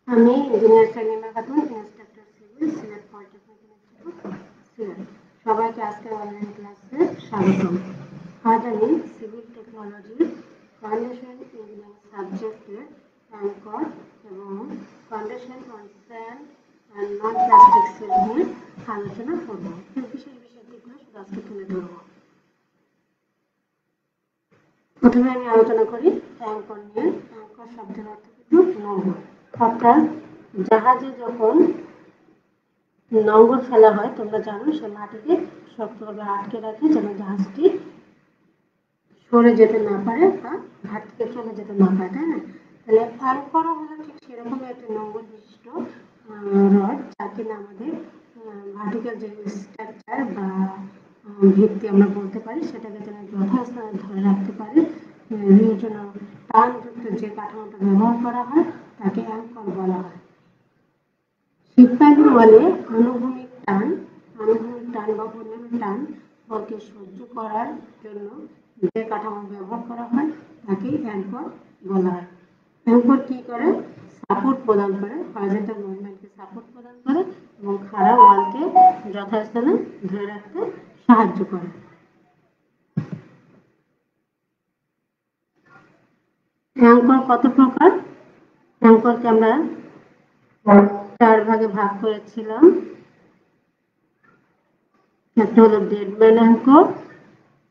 আমি engineer Selima Khatun, instructor civil, Sylhet polytechnic institute, Sylhet. সবাইকে আজকের অনলাইন ক্লাসে স্বাগতম। আজ আমি সিভিল টেকনোলজি ফাউন্ডেশন ইঞ্জিনিয়ারিং সাবজেক্টের অ্যাঙ্কর এবং foundation on sand and non plastic soil নিয়ে আলোচনা করব। এই বিশেষ বিষয়টিগুলো শুধু আজকে তুলে ধরব। প্রথমে আমি আলোচনা করি অ্যাঙ্কর নিয়ে। অ্যাঙ্কর শব্দের অর্থ কিন্তু নৌকা, অর্থাৎ জাহাজে যখন নোঙর ফেলা হয় তোমরা জানো সে মাটিকে শক্তভাবে আটকে রাখে যেন জাহাজটি সরে যেতে না পারে বা ঘাট থেকে চলে যেতে না পারে, তাই না? তাহলে অ্যাঙ্করও হলো ঠিক সেরকম একটা নোঙর বিশিষ্ট রড, যা কিনা আমাদের ভার্টিক্যাল যে স্ট্রাকচার বা ভিত্তি আমরা বলতে পারি সেটাকে যেন যথাস্থানে ধরে রাখতে পারে। এর জন্য টানযুক্ত যে কাঠামোটা ব্যবহার করা হয় তাকে অ্যাঙ্কর বলা হয়। শিপলাইন বলে আনুভূমিক টান বা অন্যান্য টান বলকে সহ্য করার জন্য যে কাঠামো ব্যবহার করা হয় তাকেই অ্যাঙ্কর বলা হয়। অ্যাঙ্কর কি করে? সাপোর্ট প্রদান করে, হরিজন্টাল মুভমেন্টকে সাপোর্ট প্রদান করে এবং খাড়া ওয়ালকে যথাস্থানে ধরে রাখতে সাহায্য করে। অ্যাঙ্কর কত প্রকার? অ্যাঙ্করকে আমরা 4 ভাগে ভাগ করেছিলাম। একটা হলো ডেডম্যান অ্যাঙ্কর,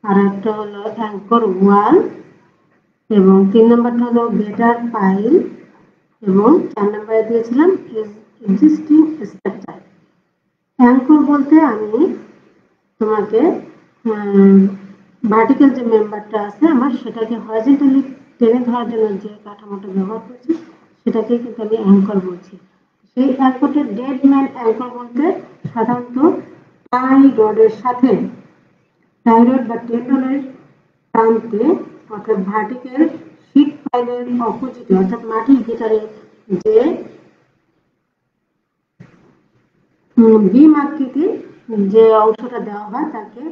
আর একটা হলো অ্যাঙ্কর ওয়াল, এবং 3 নম্বরটা হলো বেটার পাইল, এবং 4 নম্বরে দিয়েছিলাম এক্সিস্টিং স্ট্রাকচার। অ্যাঙ্কর বলতে আমি তোমাকে ভার্টিক্যাল যে মেম্বারটা আছে আমার সেটাকে হরিজন্টালি টেনে ধরার জন্য যে কাঠামোটা ব্যবহার করছি সেটাকে কিন্তু আমি অ্যাঙ্কর বলছি। সেই অ্যাঙ্করটা ডেডম্যান অ্যাঙ্কর বলতে সাধারণত টাই রডের সাথে টাই রড বা টেন্ডনের প্রান্তে অর্থাৎ ভার্টিক্যাল শীট পাইলের অপোজিটে অর্থাৎ মাটির ভিতরে যে বিম আকৃতির যে অংশটা দেওয়া হয় তাকে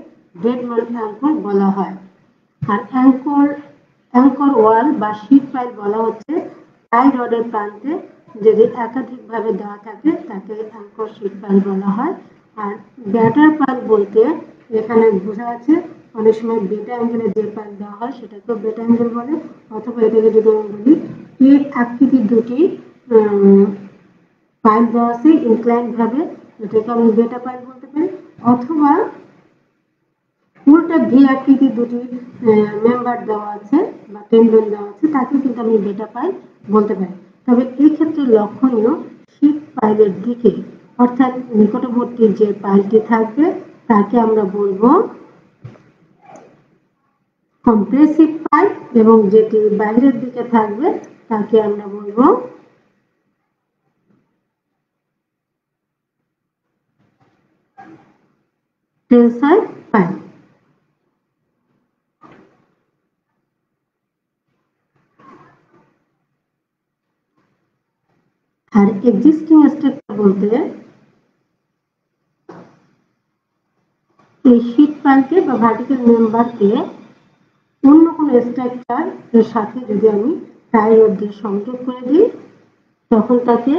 ডেডম্যান অ্যাঙ্কর বলা হয়। আর অ্যাঙ্কর ওয়াল বা শীট পাইল বলা হচ্ছে টাই রডের প্রান্তে যদি একাধিকভাবে দেওয়া থাকে তাকে অ্যাঙ্কর শীট পাইল বলা হয়। আর ব্যাটার পাইল বলতে এখানে বোঝা আছে অনেক সময় বেটা অ্যাঙ্গেলে যে পাইল দেওয়া হয় সেটাকেও বেটা অ্যাঙ্গেল বলে, অথবা এটাকে যদি আমি বলি টি আকৃতির দুটি পাইল দেওয়া আছে ইনক্লাইন ভাবে, এটাকে আমি বেটা পাইল বলতে পারি, অথবা উল্টা ভি আকৃতির দুটি মেম্বার দেওয়া আছে বা টেন্ডন দেওয়া আছে তাকে কিন্তু আমি বেটা পাইল বলতে পারি। তবে এই ক্ষেত্রে লক্ষণীয় শীট পাইলের দিকে অর্থাৎ নিকটবর্তী যে পাইলটি থাকবে তাকে আমরা বলবো কম্প্রেসিভ পাইল, এবং যেটি বাইরের দিকে থাকবে তাকে আমরা বলবো টেনসাইল পাইল। আর এক্সিস্টিং স্ট্রাকচার বলতে এই শীট পাইলকে বা ভার্টিক্যাল মেম্বারকে অন্য কোনো স্ট্রাকচার এর সাথে যদি আমি টাই রড দিয়ে সংযোগ করে দিই তখন তাকে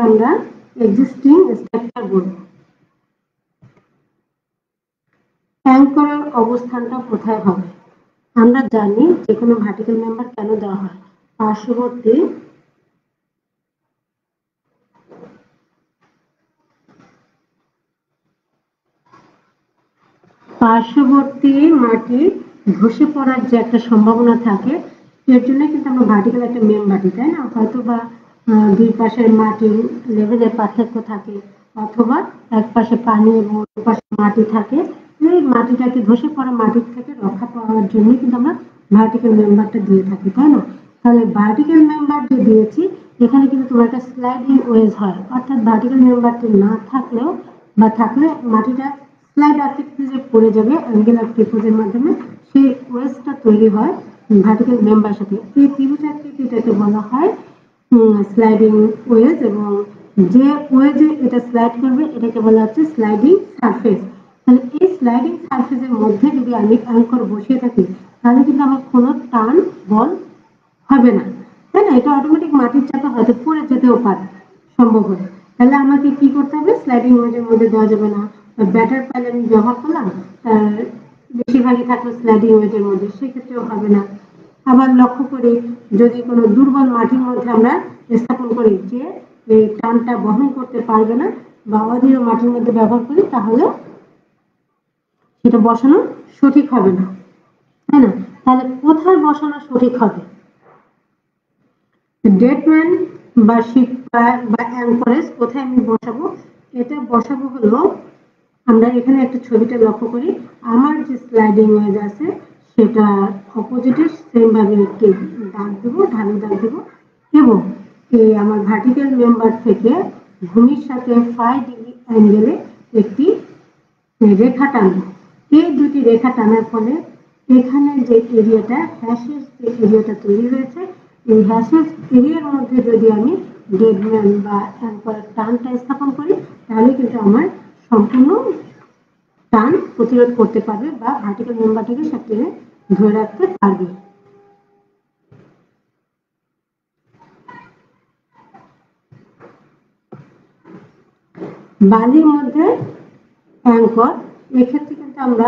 আমরা এক্সিস্টিং স্ট্রাকচার বলবো। অ্যাঙ্করের অবস্থানটা কোথায় হবে? আমরা জানি যে কোনো ভার্টিক্যাল মেম্বার কেন দেওয়া হয়? পার্শ্ববর্তী মাটি ধসে পড়ার যে একটা সম্ভাবনা থাকে এর জন্য কিন্তু আমরা ভার্টিক্যাল একটা মেম্বার দিই, তাই না? হয়তো বা দুই পাশের মাটির লেভেলের পার্থক্য থাকে, অথবা এক পাশে পানি এবং অন্য পাশে মাটি থাকে। এই মাটিটাকে ধসে পড়া মাটির থেকে রক্ষা পাওয়ার জন্য কিন্তু আমরা ভার্টিক্যাল মেম্বারটা দিয়ে থাকি, তাই না? তাহলে ভার্টিক্যাল মেম্বার যে দিয়েছি এখানে কিন্তু তোমার একটা স্লাইডিং ওয়েজ হয়, অর্থাৎ ভার্টিক্যাল মেম্বারটি না থাকলেও বা থাকলে মাটিটা স্লাইড আকৃতিতে যে পড়ে যাবে অ্যাঙ্গুলার ট্রিপোজের মাধ্যমে সেই ওয়েজটা তৈরি হয় ভার্টিক্যাল মেম্বার সাথে। এই ত্রিভুজ আকৃতিটাকে বলা হয় স্লাইডিং ওয়েজ, এবং যে ওয়েজে এটা স্লাইড করবে এটাকে বলা হচ্ছে স্লাইডিং সারফেস। তাহলে এই স্লাইডিং সারফেসের মধ্যে যদি আমি অ্যাঙ্কর বসিয়ে থাকি তাহলে কিন্তু আমার কোনো টান বল হবে না, তাই না? এটা অটোমেটিক মাটির চাপে হয়তো পড়ে যেতেও পারে সম্ভব হলে। তাহলে আমাকে কি করতে হবে, স্লাইডিং ওয়েজের মধ্যে দেওয়া যাবে না। ব্যাটার পাইল আমি ব্যবহার করলাম, বেশিরভাগই থাকলো স্লাইডিং ওয়েজের মধ্যে, সেক্ষেত্রেও হবে না। আবার লক্ষ্য করি যদি কোনো দুর্বল মাটির মধ্যে আমরা স্থাপন করি যে এই টানটা বহন করতে পারবে না বা অদৃঢ় মাটির মধ্যে ব্যবহার করি তাহলে সেটা বসানো সঠিক হবে না, তাই না? তাহলে কোথায় বসানো সঠিক হবে? ডেডম্যান বা শিপ বা অ্যাঙ্করেজ কোথায় আমি বসাবো? এটা বসাবো হলো, আমরা এখানে একটা ছবিটা লক্ষ্য করি, আমার যে স্লাইডিং ওয়েজ আছে সেটা অপোজিটে সেম ভাবে একটি দাগ দেবো, ঢালু দাগ দেবো এবং এই আমার ভার্টিক্যাল মেম্বার থেকে ভূমির সাথে 5 ডিগ্রি অ্যাঙ্গেলে একটি রেখা টানবো। এই দুটি রেখা টানার ফলে এখানে যে এরিয়াটা হ্যাশের যে এরিয়াটা তৈরি হয়েছে এই হ্যাশের এরিয়ার মধ্যে যদি আমি ডেডম্যান বা অ্যাঙ্করের টানটা স্থাপন করি তাহলে কিন্তু আমার সম্পূর্ণ টান প্রতিরোধ করতে পারবে বা ভার্টিক্যাল মেম্বারটাকে সবচেয়ে ধরে রাখতে পারবে। বালির মধ্যে অ্যাঙ্কর, এক্ষেত্রে কিন্তু আমরা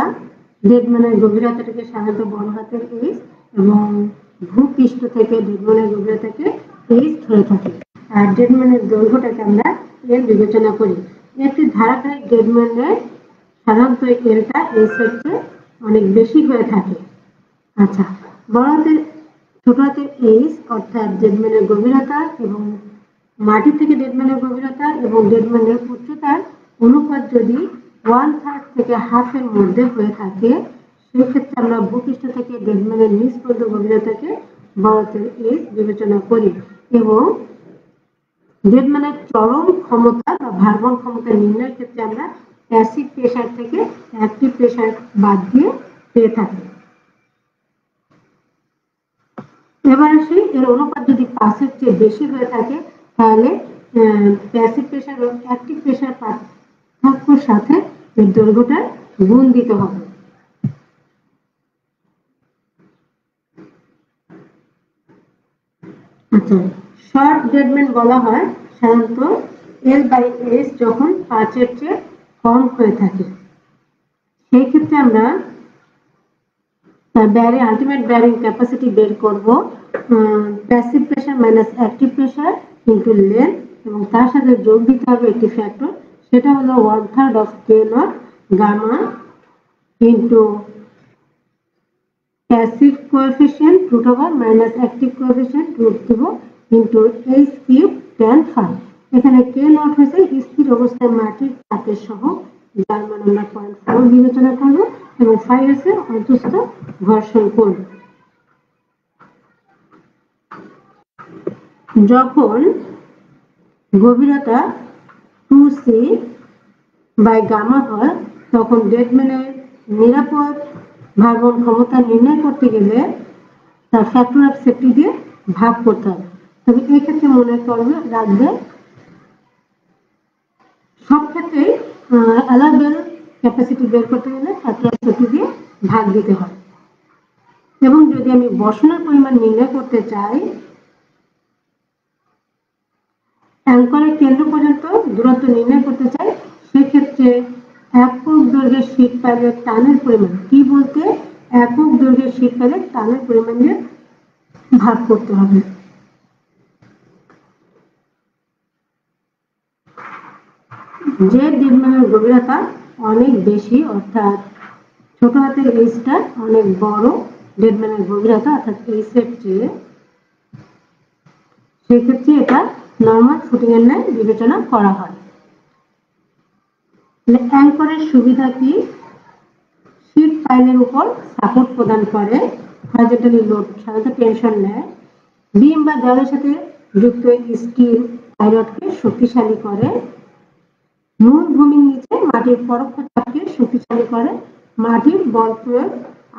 ডেডম্যানের গভীরতাটাকে সাধারণত বড় হাতের এইচ এবং ভূপৃষ্ঠ থেকে ডেডম্যানের গভীরতাকে এইচ ধরে থাকি আর ডেডম্যানের দৈর্ঘ্যটাকে আমরা এল বিবেচনা করি। একটি ধারাবাহিক ডেডম্যানের সাধারণত এলটা এইচ এর চেয়ে অনেক বেশি হয়ে থাকে। আচ্ছা, বড় হাতের ছোট হাতের এইচ অর্থাৎ ডেডম্যানের গভীরতা এবং মাটি থেকে ডেডম্যানের গভীরতা এবং ডেডম্যানের উচ্চতার অনুপাত যদি 1/3 থেকে হাফ এর মধ্যে হয়ে থাকে সেক্ষেত্রে আমরা ভূপৃষ্ঠ থেকে ডেডম্যানের নিচ পর্যন্ত গভীরতাকে বড় হাতের এইচ বিবেচনা করি এবং ডেডম্যানের চরম ক্ষমতা বা ভারবহন ক্ষমতা নির্ণয়ের ক্ষেত্রে আমরা প্যাসিভ প্রেসার থেকে অ্যাক্টিভ প্রেসার বাদ দিয়ে পেয়ে থাকি। এবার আসি, এর অনুপাত যদি 5 এর চেয়ে বেশি হয়ে থাকে তাহলে প্যাসিভ প্রেসার ও অ্যাক্টিভ প্রেসার পার্থক্যের সাথে এর দৈর্ঘ্যটা গুণ দিতে হবে। আচ্ছা, শর্ট ডেডম্যান বলা হয় সাধারণত L/S যখন 5 এর চেয়ে কম হয়ে থাকে। সেই ক্ষেত্রে আমরা আলটিমেট ব্যারিং ক্যাপাসিটি বের করব passive pressure minus active pressure into length এবং তার সাথে যোগ দিতে হবে একটি ফ্যাক্টর, সেটা হলো 1/3 of K naught gamma into passive coefficient root over minus active coefficient root দেব into H cube tan phi. এখানে কে নট হয়েছে স্থির অবস্থায় মাটির চাপের সহ যার মান আমরা 0.4 বিবেচনা করব এবং ফাই হচ্ছে অন্তঃস্থ ঘর্ষণ কোণ। যখন গভীরতা 2c বাই গামা হয় তখন ডেডম্যানের নিরাপদ ভারবহন ক্ষমতা নির্ণয় করতে গেলে তার ফ্যাক্টর অফ সেফটি দিয়ে ভাগ করতে হবে। তবে এই ক্ষেত্রে মনে করবে রাখবে সব ক্ষেত্রেই অ্যালাউবেল ক্যাপাসিটি বের করতে গেলে ফ্যাক্টর অফ সেফটি দিয়ে ভাগ দিতে হয় এবং যদি আমি বসানোর পরিমাণ নির্ণয় করতে চাই অ্যাঙ্করের কেন্দ্র পর্যন্ত দূরত্ব নির্ণয় করতে চাই সেক্ষেত্রে একক দৈর্ঘ্যের শীট পাইলের টানের পরিমাণ কি বলতে একক দৈর্ঘ্যের শীট পাইলের টানের পরিমাণ দিয়ে ভাগ করতে হবে। যে ডেডম্যানের গভীরতা অনেক বেশি অর্থাৎ ছোট হাতের এইচটা অনেক বড় ডেডম্যানের গভীরতা অর্থাৎ এইচ এর চেয়ে, সেক্ষেত্রে এটা নর্মাল ফুটিং এর ন্যায় বিবেচনা করা হয়। অ্যাঙ্করের সুবিধা কি? শীট পাইলের উপর সাপোর্ট প্রদান করে, হরিজন্টালি লোড সাধারণত টেনশন নেয়, বিম বা দেওয়ালের সাথে যুক্ত স্টিল পাইলটকে শক্তিশালী করে, মূল ভূমির নিচে মাটির পরোক্ষ চাপকে শক্তিশালী করে, মাটির বল প্রয়োগ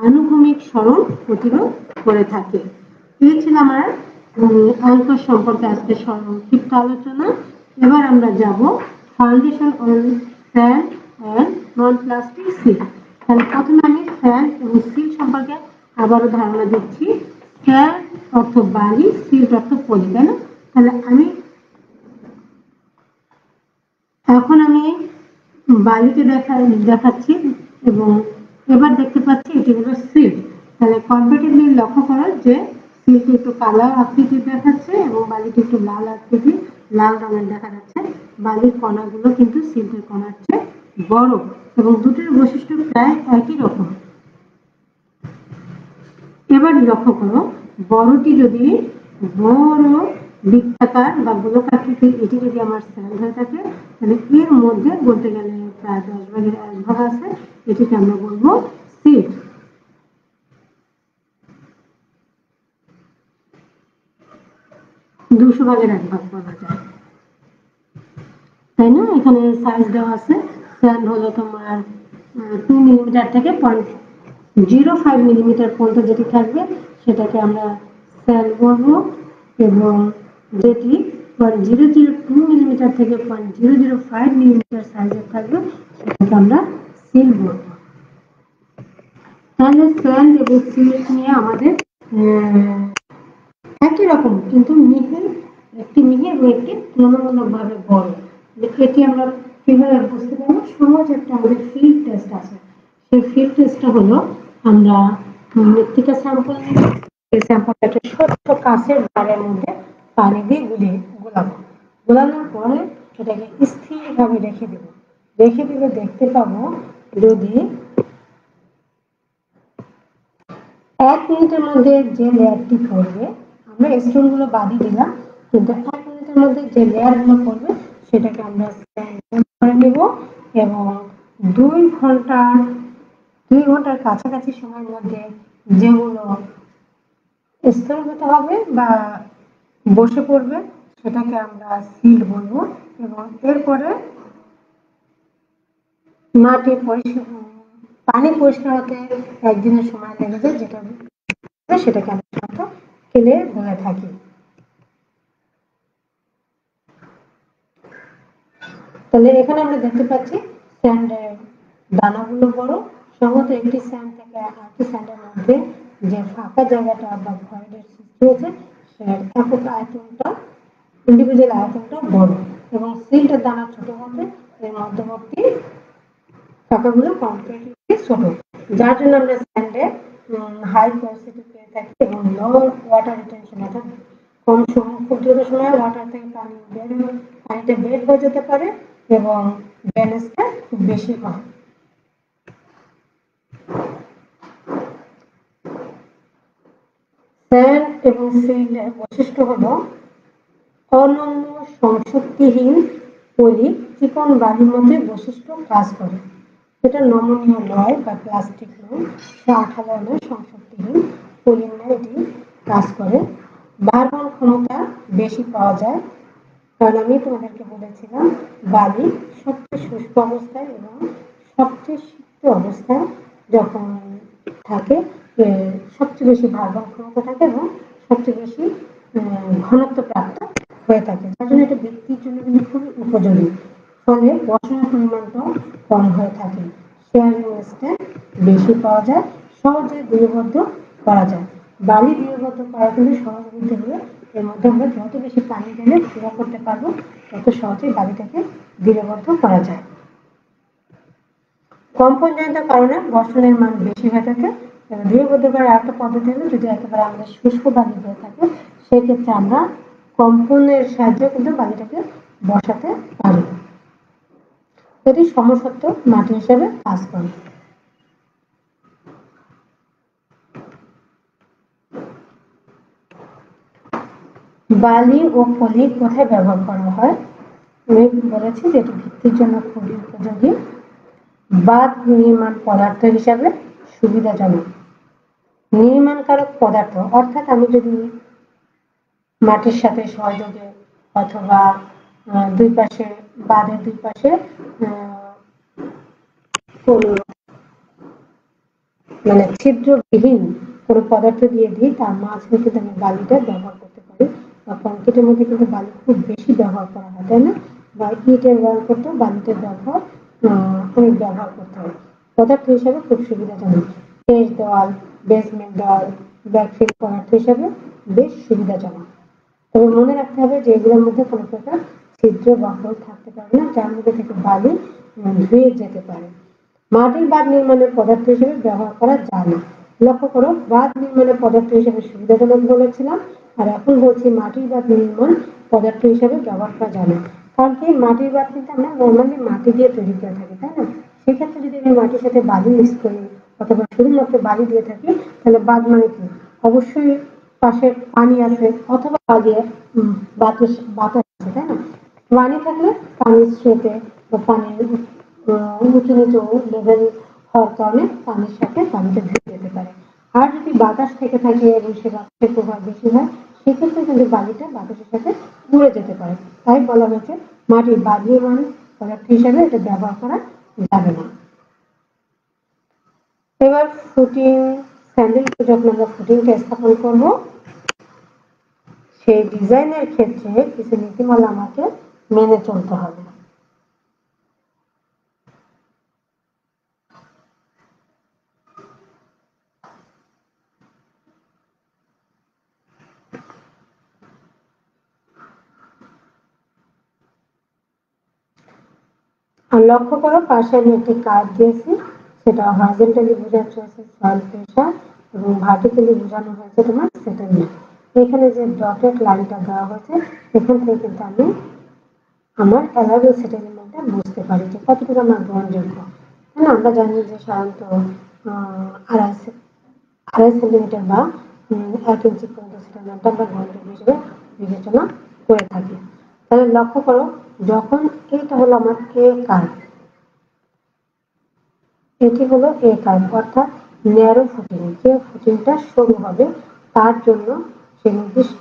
আনুভূমিক সরণ প্রতিরোধ করে থাকে। এই ছিল আমার অ্যাঙ্কর সম্পর্কে আজকে সংক্ষিপ্ত আলোচনা। এবার আমরা যাব foundation on sand and non plastic soil. তাহলে প্রথমে আমি স্যান্ড এবং সিল সম্পর্কে আবারও ধারণা দিচ্ছি। স্যান্ড অর্থ বালি, সিল অর্থ পলি, তাই না? তাহলে আমি এখন বালিকে দেখাচ্ছি এবং এবার দেখতে পাচ্ছি এটি হলো সিল। তাহলে কম্পারেটিভলি লক্ষ্য করো যে সিলটি একটু কালো আকৃতির দেখাচ্ছে এবং বালিটি একটু লাল আকৃতির, লাল রঙের দেখা যাচ্ছে। বালির কণাগুলো কিন্তু সিল্কের কণার চেয়ে বড় এবং দুটির বৈশিষ্ট্য প্রায় একই রকম। এবার লক্ষ্য করো, বড়টি যদি বড় বৃত্তাকার বা গোলকাকৃতির, এটি যদি আমার স্যান্ড হয়ে থাকে, তাহলে এর মধ্যে বলতে গেলে প্রায় 10 ভাগের 1 ভাগ আছে, এটিকে আমরা বলবো সিল্ক। 200 ভাগের 1 ভাগ বলা যায়, তাই না? এখানে সাইজ দেওয়া আছে। স্যান্ড হলো তোমার 2 মিলিমিটার থেকে 0.05 মিলিমিটার পর্যন্ত যেটি থাকবে সেটাকে আমরা স্যান্ড বলবো, এবং যেটি 0.002 মিলিমিটার থেকে 0.005 মিলিমিটার সাইজের থাকবে সেটাকে আমরা সিল বলবো। তাহলে স্যান্ড এবং সিল্ক নিয়ে আমাদের একই রকম, কিন্তু একটি মিহির এবং একটি তুলনামূলকভাবে বড়। এটি আমরা কিভাবে বুঝতে পারবো? সহজ একটা আমাদের ফিল্ড টেস্ট আছে। সেই ফিল্ড টেস্টটা হলো, আমরা মৃত্তিকা স্যাম্পল নিব, সেই স্যাম্পলটা একটা ছোট্ট কাঁচের জারের মধ্যে পানি দিয়ে গোলাবো। গোলানোর পরে সেটাকে স্থিরভাবে রেখে দেবো। রেখে দিলে দেখতে পাবো, যদি 1 মিনিটের মধ্যে যে লেয়ারটি পড়বে, আমরা স্টোনগুলো বাদই দিলাম, কিন্তু 1 মিনিটের মধ্যে যে লেয়ারগুলো পড়বে সেটাকে আমরা স্ক্যান করে নেব এবং 2 ঘন্টার কাছাকাছি সময়ের মধ্যে যেগুলো স্থগিত হবে বা বসে পড়বে সেটাকে আমরা সিল বলবো। এবং এরপরে পানি পরিষ্কার হতে 1 দিনের সময় লেগে যায়, যেটা সেটাকে আমরা সাধারণত কেলে বলে থাকি। তাহলে এখানে আমরা দেখতে পাচ্ছি স্যান্ডের দানাগুলো বড়। সম্ভবত একটি স্যান্ড থেকে আরেকটি স্যান্ডের মধ্যে যে ফাঁকা জায়গাটা বা ভয়েডের সৃষ্টি হয়েছে, একক আয়তনটা, ইন্ডিভিজুয়াল আয়তনটা বড়, এবং সিলটার দানা ছোট হবে, এর মধ্যবর্তী ফাঁকাগুলো কম্পারেটিভলি ছোট, যার জন্য আমরা স্যান্ডে হাই পোরোসিটি পেয়ে থাকি এবং লো ওয়াটার রিটেনশন, অর্থাৎ খুব দ্রুত সময়ে ওয়াটার থেকে পানিটা বের হয়ে যেতে পারে এবং ব্যালেন্সটা খুব বেশি হয়। স্যান্ড এবং সিলের বৈশিষ্ট্য হলো অনন্য সংশক্তিহীন পলি চিকন বালির মধ্যে বৈশিষ্ট্য কাজ করে। এটা নমনীয় নয় বা প্লাস্টিক নয়, আঠালো নয়, সংশক্তিহীন পলির ন্যায় এটি কাজ করে। ভারবহন ক্ষমতা বেশি পাওয়া যায়, কারণ আমি তোমাদেরকে বলেছিলাম বালি সবচেয়ে শুষ্ক অবস্থায় এবং সবচেয়ে সিক্ত অবস্থায় যখন থাকে সবচেয়ে বেশি ভারবহন ক্ষমতা থাকে এবং সবচেয়ে বেশি ঘনত্ব প্রাপ্ত হয়ে থাকে, যার জন্য এটা বৃত্তির জন্য কিন্তু খুবই উপযোগী। ফলে বসানোর পরিমাণটাও কম হয়ে থাকে, শেয়ারিং স্ট্যান্ড বেশি পাওয়া যায়, সহজে দূরবদ্ধ করা যায়। বালি দূরবদ্ধ করা কিন্তু সহজ বলতে হলে এর মধ্যে আমরা যত বেশি পানি ঢেলে গুঁড়ো করতে পারবো তত সহজেই বালিটাকে দূরবদ্ধ করা যায়। কম্পনজনিত কারণে বর্ষণের মান বেশি হয়ে থাকে। দূরবদ্ধ করার একটা পদ্ধতি হলো, যদি একেবারে আমাদের শুষ্ক বালি হয়ে থাকে সেক্ষেত্রে আমরা কম্পনের সাহায্যে কিন্তু বালিটাকে বসাতে পারি, যদি সমসত্ব মাটি হিসেবে কাজ করে। বালি ও পলি কোথায় ব্যবহার করা হয়? আমি বলেছি যে এটি ভিত্তির জন্য খুবই উপযোগী, বাঁধ নির্মাণ পদার্থ হিসাবে সুবিধাজনক, নির্মাণকারক পদার্থ, অর্থাৎ আমি যদি মাটির সাথে সহযোগে অথবা দুই পাশে বাঁধের দুই পাশে ছিদ্রবিহীন কোনো পদার্থ দিয়ে দিই, তার মাঝে কিন্তু আমি বালিটা ব্যবহার করতে পারি, বা কংক্রিটের মধ্যে কিন্তু বালি খুব বেশি ব্যবহার করা হয়, তাই না? বা ইটের ওয়াল করতেও বালিতে অনেক ব্যবহার করতে হয়। পদার্থ হিসাবে খুব সুবিধাজনক। শেষ দেওয়াল, বেসমেন্ট দেওয়াল, ব্যাকফিল পদার্থ হিসাবে বেশ সুবিধাজনক। তবে মনে রাখতে হবে যে এগুলোর মধ্যে কোনো প্রকার ছিদ্র বা হোল থাকতে পারে না, যার মধ্যে থেকে বালি ধুয়ে যেতে পারে। মাটির বাঁধ নির্মাণের পদার্থ হিসেবে ব্যবহার করা যায় না। লক্ষ্য করো, বাঁধ নির্মাণের পদার্থ হিসেবে সুবিধাজনক বলেছিলাম, আর এখন বলছি মাটির বাঁধ নির্মাণ পদার্থ হিসেবে ব্যবহার করা যায় না। কারণ কি, মাটির বাঁধ কিন্তু আমরা নর্মালি মাটি দিয়ে তৈরি করে থাকি, তাই না? সেক্ষেত্রে যদি আমি মাটির সাথে বালি মিক্স করি অথবা শুধুমাত্র বালি দিয়ে থাকি, তাহলে বাঁধ মানে কি? অবশ্যই পাশে পানি আছে অথবা বালিয়ে বাতাস বাতাস আছে, তাই না? পানি থাকলে পানির স্রোতে বা পানির উঁচু নিচু লেভেল হওয়ার কারণে পানির সাথে পানিতে ধুয়ে যেতে পারে। আর যদি বাতাস থেকে থাকে এবং সে বাতাসের প্রভাব বেশি হয়, সেক্ষেত্রে কিন্তু বালিটা বাতাসের সাথে উড়ে যেতে পারে। তাই বলা হয়েছে মাটির বাঁধ নির্মাণ পদার্থ হিসাবে এটা ব্যবহার করা যাবে না। এবার ফুটিং স্যান্ডেল যখন আমরা ফুটিংটা স্থাপন করবো, সেই ডিজাইনের ক্ষেত্রে কিছু নীতিমালা আমাকে মেনে চলতে হবে। আর লক্ষ্য করো, পাশে আমি একটি কার্ভ দিয়েছি, সেটা হরিজন্টালি বোঝানো হয়েছে সয়েল প্রেশার এবং ভার্টিক্যালি বোঝানো হয়েছে তোমার সেটেলমেন্ট। এখানে যে ডটেড লাইনটা দেওয়া হয়েছে, এখান থেকে কিন্তু আমি আমার অ্যালাউড সেটেলমেন্টটা বুঝতে পারি যে কতটুকু আমার গ্রহণযোগ্য। হ্যাঁ, আমরা জানি যে সাধারণত আড়াই সেন্টিমিটার বা 1 ইঞ্চি পর্যন্ত সেটেলমেন্টটা আমরা গ্রহণযোগ্য হিসেবে বিবেচনা করে থাকি। তাহলে লক্ষ্য করো, যখন এটা হলো আমার এ কার্ভ, এটি হলো এ কার্ভ অর্থাৎ ন্যারো ফুটিং। যে ফুটিংটা সরু হবে তার জন্য সে নির্দিষ্ট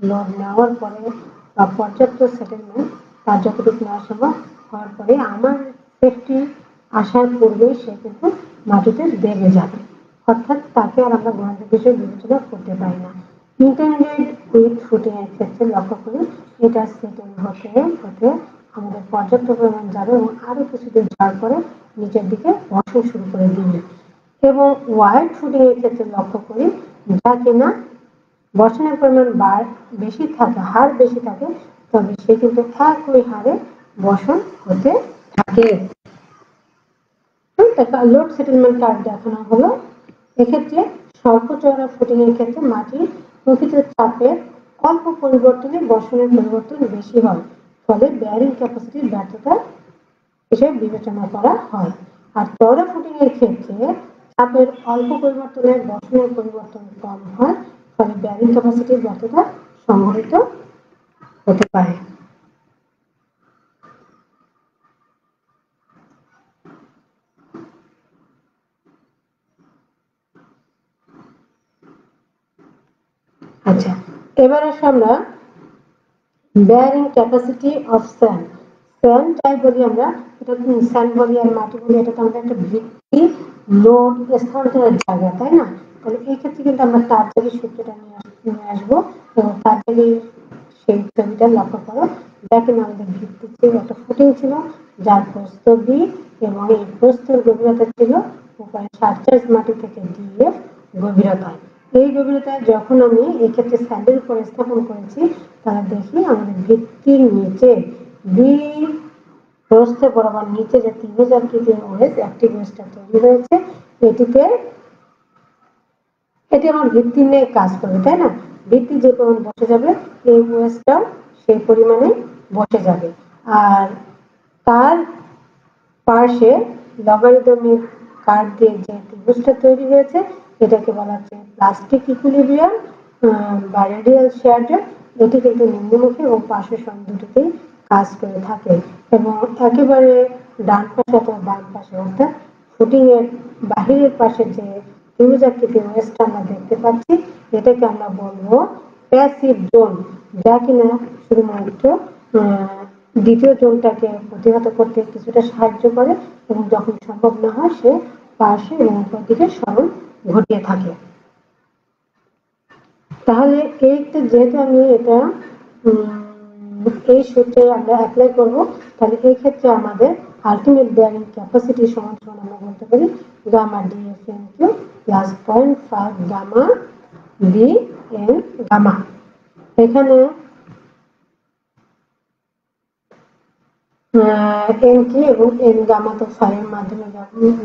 লোড নেওয়ার পরে বা পর্যাপ্ত সেটেলমেন্ট তার যতটুকু নেওয়া সম্ভব হওয়ার পরে আমার সেফটি আসার পূর্বেই সে কিন্তু মাটিতে দেবে যাবে, অর্থাৎ তাকে আর আমরা গ্রহণযোগ্য হিসেবে বিবেচনা করতে পারি না। ইন্টারমিডিয়েট উইথ ফুটিং এর ক্ষেত্রে লক্ষ্য করি, এটা সেটেল হতে হতে আমাদের পর্যাপ্ত পরিমাণ যাবে এবং আরো কিছুদিন যাওয়ার পরে নিচের দিকে বসা শুরু করে দিবে। এবং ওয়াইড ফুটিং এর ক্ষেত্রে লক্ষ্য করি, যা কিনা বসানোর পরিমাণ বেশি থাকে, হার বেশি থাকে, তবে সে কিন্তু একই হারে বসন হতে থাকে। লোড সেটেলমেন্ট কার্ভ দেখানো হলো। এক্ষেত্রে স্বল্প চওড়া ফুটিং এর ক্ষেত্রে মাটির প্রকৃত চাপের অল্প পরিবর্তনে বসনের পরিবর্তন বেশি হয়, ফলে বেয়ারিং ক্যাপাসিটির ব্যর্থতা হিসেবে বিবেচনা করা হয়। আর চওড়া ফুটিং এর ক্ষেত্রে চাপের অল্প পরিবর্তনে বসনের পরিবর্তন কম হয়, ফলে বেয়ারিং ক্যাপাসিটির ব্যর্থতা সংঘটিত হতে পারে। আচ্ছা, এবার আসি আমরা bearing capacity of sand. Sand যাই বলি আমরা, এটা স্যান্ড বলি আর মাটি বলি, এটা তো আমাদের একটা ভিত্তি লোড স্থানান্তরের জায়গা, তাই না? তাহলে এই ক্ষেত্রে কিন্তু আমরা তারজালির সূত্রটা নিয়ে আসবো এবং তারজালির সেই ছবিটা লক্ষ্য করো, যা কিনা আমাদের ভিত্তি ছিল একটা ফুটিং ছিল, যার প্রস্থ বি এবং এই প্রস্থের গভীরতা ছিল উপরে 47 মাটি থেকে ডিএফ গভীরতা। এই গভীরতায় যখন আমি এক্ষেত্রে স্যান্ডের উপর স্থাপন করেছি, তাহলে দেখি আমাদের ভিত্তির নিচে বি প্রস্থে বরাবর নিচে যে 3000 কেজি ওয়েজ অ্যাক্টিভ ওয়েস্টটা তৈরি হয়েছে, এটি আমার ভিত্তি নিয়ে কাজ করবে, তাই না? ভিত্তি যে পরিমাণ বসে যাবে, এই ওয়েস্টটাও সেই পরিমাণে বসে যাবে। আর তার পাশে লগারিদমিক কার্ভ দিয়ে যে ত্রিভুজটা তৈরি হয়েছে, এটাকে বলা হচ্ছে প্লাস্টিক ইকুইলিব্রিয়াম বা রেডিয়াল শেয়ার্ডের। এটি কিন্তু নিম্নমুখী এবং পার্শ্ব দুটিতেই কাজ করে থাকে এবং একেবারে ডান পাশে অথবা বাম পাশে অর্থাৎ ফুটিং এর বাহিরের পাশে যে ত্রিভুজাকৃতির ওয়েস্টটা আমরা দেখতে পাচ্ছি, এটাকে আমরা বলবো প্যাসিভ জোন, যা কিনা শুধুমাত্র দ্বিতীয় জোনটাকে প্রতিহত করতে কিছুটা সাহায্য করে এবং যখন সম্ভব না হয় সে পার্শ্ব এবং উপর দিকে সরণ ঘটিয়ে থাকে। তাহলে এইটা যেহেতু আমি এটা এই সূত্রে আমরা অ্যাপ্লাই করব, তাহলে এই ক্ষেত্রে আমাদের আলটিমেট বেয়ারিং ক্যাপাসিটি সমান সমান আমরা বলতে পারি gamma DF into plus 0.5 gamma B N gamma. এখানে এন কি এবং এন গামা তো ফাইয়ের মাধ্যমে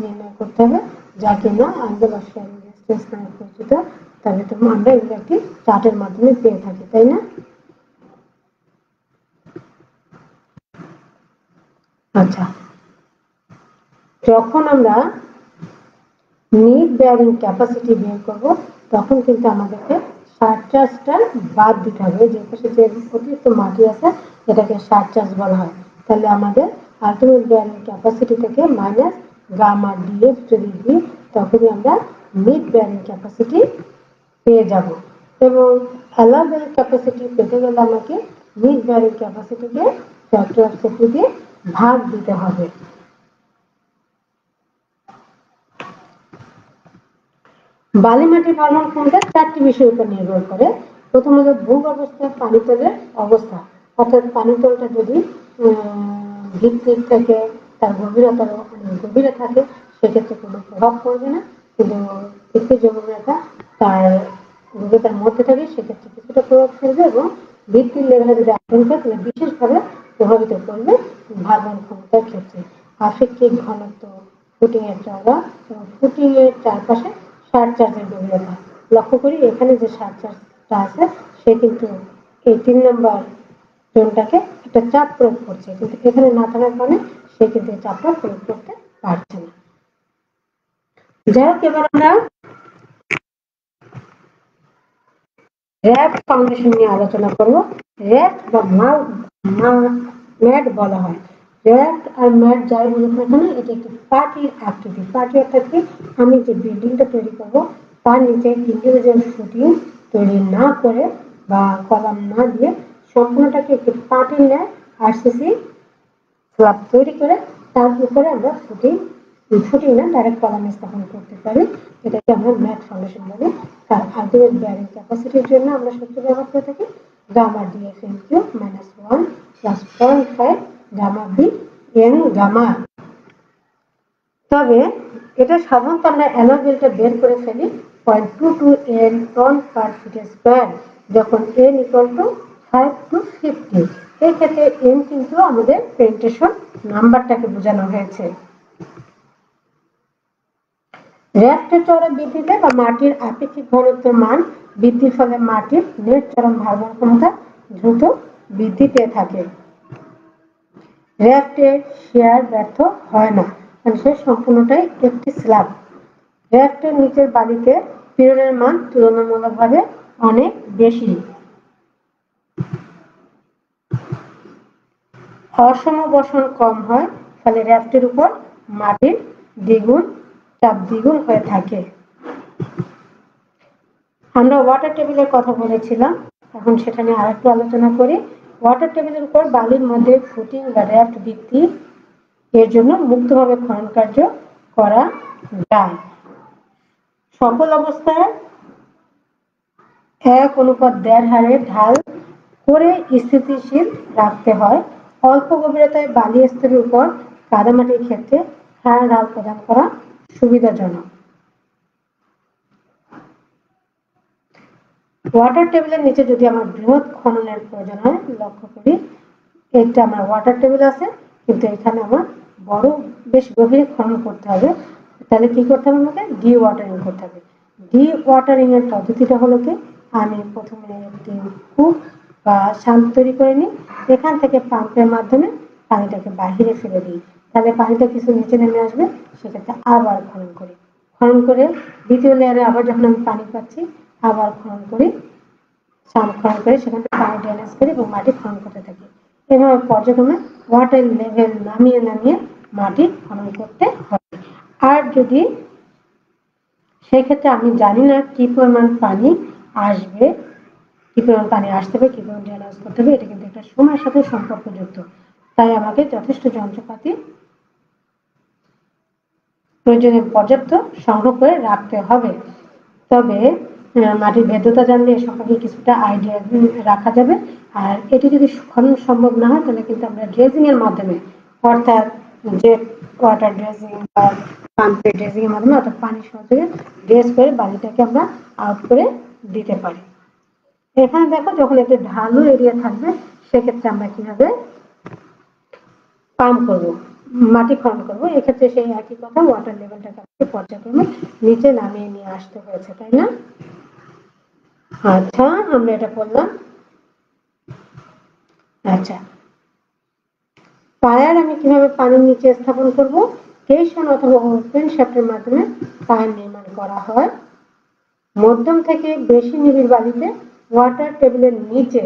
নির্ণয় করতে হবে, যা কিনা অ্যাঙ্গেল অফ শেয়ারিং ডিসটেন্স নামে পরিচিত। তবে আমরা এগুলো একটি চার্টের মাধ্যমে পেয়ে থাকি, তাই না? আচ্ছা, যখন আমরা নিট বেয়ারিং ক্যাপাসিটি বের করব তখন কিন্তু আমাদেরকে সারচার্জটা বাদ দিতে হবে। যে পাশে যে অতিরিক্ত মাটি আছে এটাকে সারচার্জ বলা হয়। তাহলে আমাদের আলটিমেট বেয়ারিং ক্যাপাসিটি থেকে মাইনাস গামা ডিএফ যদি দিই তখনই আমরা নিট বেয়ারিং ক্যাপাসিটি পেয়ে যাব। এবং অ্যালাউবেল ক্যাপাসিটি পেতে গেলে আমাকে নিট বেয়ারিং ক্যাপাসিটিকে ফ্যাক্টর অফ সেফটি দিয়ে ভাগ দিতে হবে। বালি মাটির ভাঙন ক্ষমতা 4টি বিষয়ের উপর নির্ভর করে। প্রথমত ভূগর্ভস্থ পানিতলের অবস্থা, অর্থাৎ পানিতলটা যদি ভিত্তির থেকে তার গভীরতা অনেক গভীরে থাকে সেক্ষেত্রে কোনো প্রভাব পড়বে না, কিন্তু ভিত্তির যে গভীরতা তার গভীরতার মধ্যে থাকে সেক্ষেত্রে কিছুটা প্রভাব ফেলবে, এবং ভিত্তির লেভেলে যদি আতঙ্ক তাহলে বিশেষভাবে প্রভাবিত করবে ভাঙন ক্ষমতার ক্ষেত্রে। আপেক্ষিক ঘনত্ব, ফুটিং এর চওড়া এবং ফুটিং এর চারপাশে সারচার্জের গভীরতা। লক্ষ্য করি এখানে যে সারচার্জটা আছে সে কিন্তু এই 3 নম্বর জোনটাকে একটা চাপ প্রয়োগ করছে, কিন্তু এখানে না থাকার কারণে সে কিন্তু এই চাপটা প্রয়োগ করতে পারছে না। যাই হোক, এবার আমরা র্যাফট ফাউন্ডেশন নিয়ে আলোচনা করব। র্যাফট বা ম্যাট বলা হয়। র্যাফট আর ম্যাট যাই বলুক না কেন এটা একটি পার্টির আকৃতি। পার্টি অর্থাৎ কি, আমি যে বিল্ডিংটা তৈরি করব তার নিচে ইন্ডিভিজুয়াল শুটিং তৈরি না করে বা কলাম না দিয়ে সম্পূর্ণটাকে একটি পার্টির ন্যায় আরসিসি স্ল্যাব তৈরি করে তার উপরে আমরা ফুটিং না ডাইরেক্ট কলাম স্থাপন করতে পারি। এটাকে আমরা ম্যাট ফাউন্ডেশন বলি। তার আলটিমেট বেয়ারিং ক্যাপাসিটির জন্য আমরা সূত্র ব্যবহার করে থাকি gamma DF into -1 plus 0.5 gamma B N gamma. তবে এটা সাধারণত আমরা অ্যালোবেলটা বের করে ফেলি 0.22 n ton per feet square, যখন n ইকুয়াল টু 5 to 50। এই ক্ষেত্রে n কিন্তু আমাদের পেন্টেশন নাম্বারটাকে বোঝানো হয়েছে। র্যাফটের চওড়া বৃদ্ধিতে বা মাটির আপেক্ষিক ঘনত্বের মান বৃদ্ধির ফলে মাটির নেট চরম ভাঙন ক্ষমতা দ্রুত বৃদ্ধি পেয়ে থাকে। র্যাফটের শেয়ার ব্যর্থ হয় না, কারণ সে সম্পূর্ণটাই একটি স্ল্যাব। র্যাফটের নিচের বালিতে পীড়নের মান তুলনামূলকভাবে অনেক বেশি। অসম বসন কম হয়, ফলে র্যাফটের উপর মাটির চাপ দ্বিগুণ হয়ে থাকে। আমরা ওয়াটার টেবিলের কথা বলেছিলাম, এখন সেটা নিয়ে আরেকটু আলোচনা করি। ওয়াটার টেবিলের উপর বালির মধ্যে ফুটিং বা র্যাফট ভিত্তি এর জন্য মুক্তভাবে খনন কার্য করা যায়। সকল অবস্থায় 1:1.5 হারে ঢাল করে স্থিতিশীল রাখতে হয়। অল্প গভীরতায় বালি স্তরের উপর কাদামাটির ক্ষেত্রে খাড়া ঢাল প্রদান করা সুবিধাজনক। ওয়াটার টেবিলের নিচে যদি আমার বৃহৎ খননের প্রয়োজন হয়, লক্ষ্য করি একটা আমার ওয়াটার টেবিল আছে, কিন্তু এখানে আমার বড় বেশ গভীরে খনন করতে হবে, তাহলে কি করতে হবে, আমাকে ডি ওয়াটারিং করতে হবে। ডি ওয়াটারিং এর পদ্ধতিটা হলো কি, আমি প্রথমে একটি কূপ বা সাম্প তৈরি করে নিই, এখান থেকে পাম্পের মাধ্যমে পানিটাকে বাহিরে ফেলে দিই, তাহলে পানিটা কিছু নিচে নেমে আসবে। সেক্ষেত্রে আবার খনন করি, খনন করে দ্বিতীয় লেয়ারে আবার যখন আমি পানি পাচ্ছি আবার খনন করি, সাম্প খনন করে সেখান থেকে পানি ড্রেনেজ করি এবং মাটি খনন করতে থাকি। এভাবে পর্যায়ক্রমে ওয়াটার লেভেল নামিয়ে নামিয়ে মাটি খনন করতে হবে। আর যদি সেক্ষেত্রে আমি জানি না কি পরিমাণ পানি আসবে, কি পরিমাণ পানি আসতে হবে, কি পরিমাণ ড্রেনেজ করতে হবে, এটা কিন্তু একটা সময়ের সাথে সম্পর্কযুক্ত। তাই আমাকে যথেষ্ট যন্ত্রপাতি প্রয়োজনে পর্যাপ্ত সংগ্রহ করে রাখতে হবে। তবে মাটির ভেদ্যতা জানলে এ সম্পর্কে কিছুটা আইডিয়া রাখা যাবে। আর এটি যদি খনন সম্ভব না হয় তাহলে কিন্তু আমরা ড্রেজিং এর মাধ্যমে, অর্থাৎ জেট ওয়াটার ড্রেজিং বা পাম্পের ড্রেজিং এর মাধ্যমে, অর্থাৎ পানি সহযোগে ড্রেজ করে বালিটাকে আমরা আউট করে দিতে পারি। এখানে দেখো যখন একটি ঢালু এরিয়া থাকবে সেক্ষেত্রে আমরা কিভাবে পাম্প করবো, মাটি খনন করবো। এক্ষেত্রে সেই একই কথা, ওয়াটার লেভেলটাকে পর্যায়ক্রমে নিচে নামিয়ে নিয়ে আসতে হয়েছে, তাই না? আচ্ছা, আমরা এটা করলাম। আচ্ছা, পায়ার আমি কিভাবে পানির নিচে স্থাপন করব? কেশন অথবা ওপেন শ্যাফটের মাধ্যমে পায়ার নির্মাণ করা হয়। মধ্যম থেকে বেশি নিবিড় বালিতে ওয়াটার টেবিলের নিচে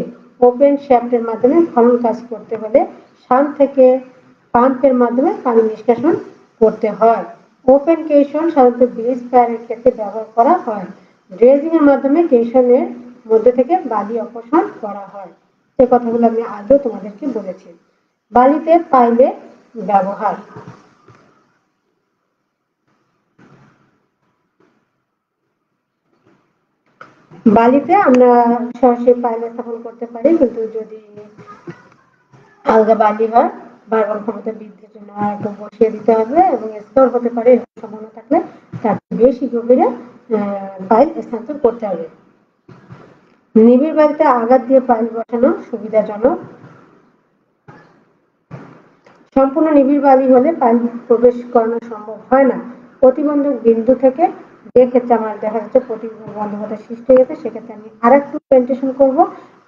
ওপেন শ্যাফটের মাধ্যমে খনন কাজ করতে হলে শাফট থেকে পাম্পের মাধ্যমে পানি নিষ্কাশন করতে হয়। ওপেন কেশন সাধারণত ব্রিজ পায়ারের ক্ষেত্রে ব্যবহার করা হয়। ড্রেজিং এর মাধ্যমে কেশনের মধ্যে থেকে বালি অপসারণ করা হয়। এই কথাগুলো আমি আগেও তোমাদেরকে বলেছি। বালিতে পাইলের ব্যবহার। বালিতে আমরা সরাসরি পাইল স্থাপন করতে পারি, কিন্তু যদি আলগা বালি হয় ভারবহন ক্ষমতা বৃদ্ধির জন্য একটু বসিয়ে দিতে হবে এবং স্তর হতে পারে সম্ভাবনা থাকলে তার বেশি গভীরে পাইল স্থানান্তর করতে হবে। নিবিড় বালিতে আঘাত দিয়ে পাইল বসানো সুবিধাজনক। সম্পূর্ণ নিবিড় বালি হলে পাইল প্রবেশ করানো সম্ভব হয় না। প্রতিবন্ধক বিন্দু থেকে যে ক্ষেত্রে আমার দেখা যাচ্ছে প্রতিবন্ধকতা সৃষ্টি হয়ে গেছে সেক্ষেত্রে আমি আরেকটু পেন্টেশন করবো।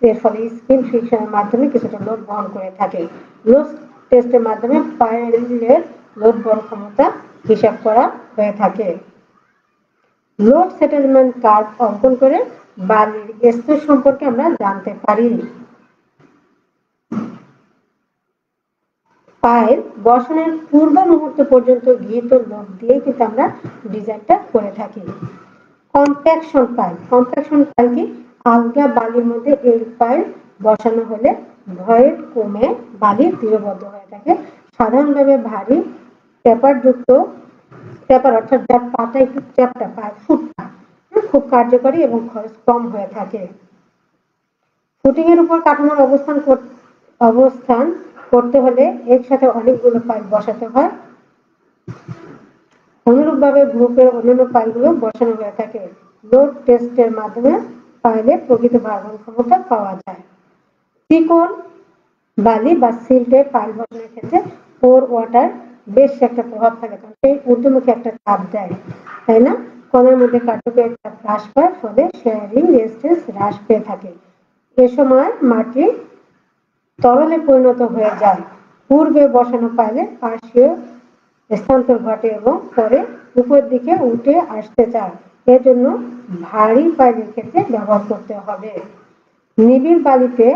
এর ফলে স্কিন ফ্রিকশনের মাধ্যমে কিছুটা লোড বহন করে থাকে। লোড টেস্টের মাধ্যমে পাইলের লোড বহন ক্ষমতা হিসাব করা হয়ে থাকে। লোড সেটেলমেন্ট কার্ভ অঙ্কন করে বালির স্তর সম্পর্কে আমরা জানতে পারি। পাইল বসানোর পূর্ব মুহূর্ত পর্যন্ত গৃহীত লোড দিয়ে কিন্তু আমরা ডিজাইনটা করে থাকি। Compaction pile. কম্প্যাকশন পাইল কি? আলগা বালির মধ্যে এই পাইল বসানো হলে ভয়েড কমে বালি দৃঢ়বদ্ধ হয়ে থাকে। সাধারণভাবে ভারী পেপারযুক্ত পেপার, অর্থাৎ যার পাতা একটু চ্যাপ্টা পায়, ফুটটা খুব কার্যকরী এবং খরচ কম হয়ে থাকে। ফুটিং এর উপর কাঠামোর অবস্থান করতে হলে একসাথে অনেকগুলো পাইল বসাতে হয়। অনুরূপভাবে গ্রুপের অন্যান্য পাইলগুলো বসানো হয়ে থাকে। লোড টেস্টের মাধ্যমে পাইলে প্রকৃত ভারবহন ক্ষমতা পাওয়া যায়। চিকন বালি বা সিল্টে পাইল বসানোর ক্ষেত্রে পোর ওয়াটার বেশ একটা প্রভাব ফেলে, কারণ সেই ঊর্ধ্বমুখী একটা চাপ দেয়, তাই না? কণার মধ্যে কার্যকরী চাপ হ্রাস পায়, ফলে শেয়ারিং রেজিস্ট্যান্স হ্রাস পেয়ে থাকে। এ সময় মাটি তরলে পরিণত হয়ে যায়। পূর্বে বসানো পাইলে পার্শ্বীয় স্থানান্তর ঘটে এবং পরে উপর দিকে উঠে আসতে চায়। এর জন্য ভারী পাইলের ক্ষেত্রে ব্যবহার করতে হবে। নিবিড় বালিতে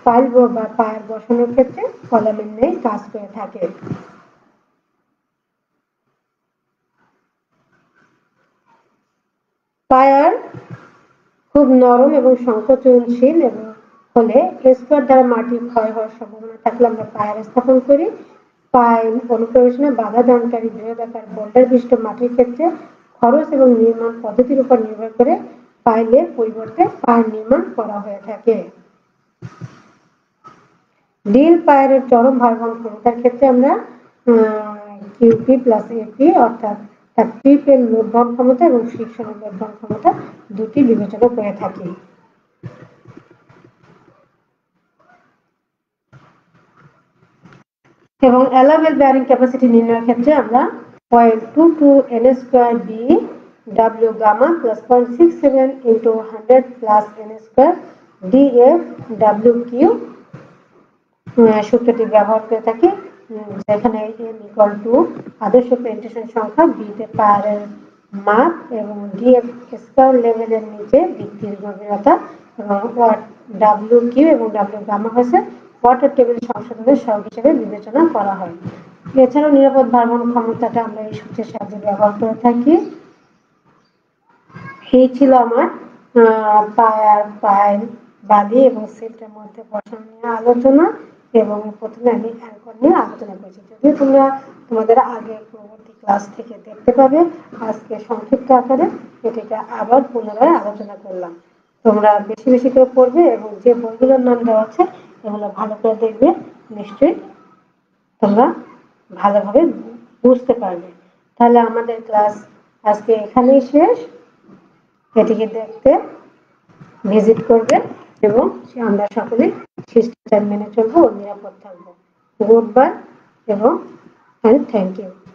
পাইল বা পায়ার বসানোর ক্ষেত্রে কলামের ন্যায় কাজ করে থাকে। পায়ার খুব নরম এবং সংকোচনশীল এবং হলে স্তর দ্বারা মাটি ক্ষয় হওয়ার সম্ভাবনা থাকলে আমরা পায়ার স্থাপন করি। পাইল অনুপ্রবেশনে বাধা দানকারী বৃহদাকার বোল্ডার বিশিষ্ট মাটির ক্ষেত্রে খরচ এবং নির্মাণ পদ্ধতির উপর নির্ভর করে পাইলের পরিবর্তে পায়ার নির্মাণ করা হয়ে থাকে। ডিল পায়ারের চরম ভারবহন ক্ষমতার ক্ষেত্রে আমরা কিউপি প্লাস এপি, অর্থাৎ তার ট্রিপের লোড বহন ক্ষমতা এবং ফ্রিকশনের লোড বহন ক্ষমতা দুটি বিবেচনা করে থাকি। এবং অ্যালাওয়েবল বেয়ারিং ক্যাপাসিটি নির্ণয়ের ক্ষেত্রে আমরা 0.22 n² b w gamma plus 0.67 into 100 plus n² df w Q সূত্রটি ব্যবহার করে থাকি, যেখানে m ইকুয়াল টু আদর্শ পেনিট্রেশন সংখ্যা, b তে পায়ারের মাপ এবং df স্কয়ার লেভেলের নিচে ভিত্তির গভীরতা এবং w কিউ এবং w গামা হচ্ছে ওয়াটার টেবিল সংশোধনের সহগ হিসেবে বিবেচনা করা হয়। এছাড়াও নিরাপদ ভারবহন ক্ষমতাটা আমরা এই সূত্রের সাহায্যে ব্যবহার করে থাকি। এই ছিল আমার পায়ার, পাইল, বালি এবং সিল্টের মধ্যে বসানো নিয়ে আলোচনা, এবং প্রথমে আমি অ্যাঙ্কর নিয়ে আলোচনা করেছি। যদিও তোমরা তোমাদের আগে পরবর্তী ক্লাস থেকে দেখতে পাবে। আজকে সংক্ষিপ্ত আকারে এটিকে আবার পুনরায় আলোচনা করলাম। তোমরা বেশি বেশি করে পড়বে এবং যে বইগুলোর নাম দেওয়া আছে এগুলো ভালো করে দেখবে, নিশ্চয়ই তোমরা ভালোভাবে বুঝতে পারবে। তাহলে আমাদের ক্লাস আজকে এখানেই শেষ। এটিকে দেখতে ভিজিট করবে এবং আমরা সকলে শিষ্টাচার মেনে চলবো ও নিরাপদ থাকবো। গুড বাই এবং থ্যাংক ইউ।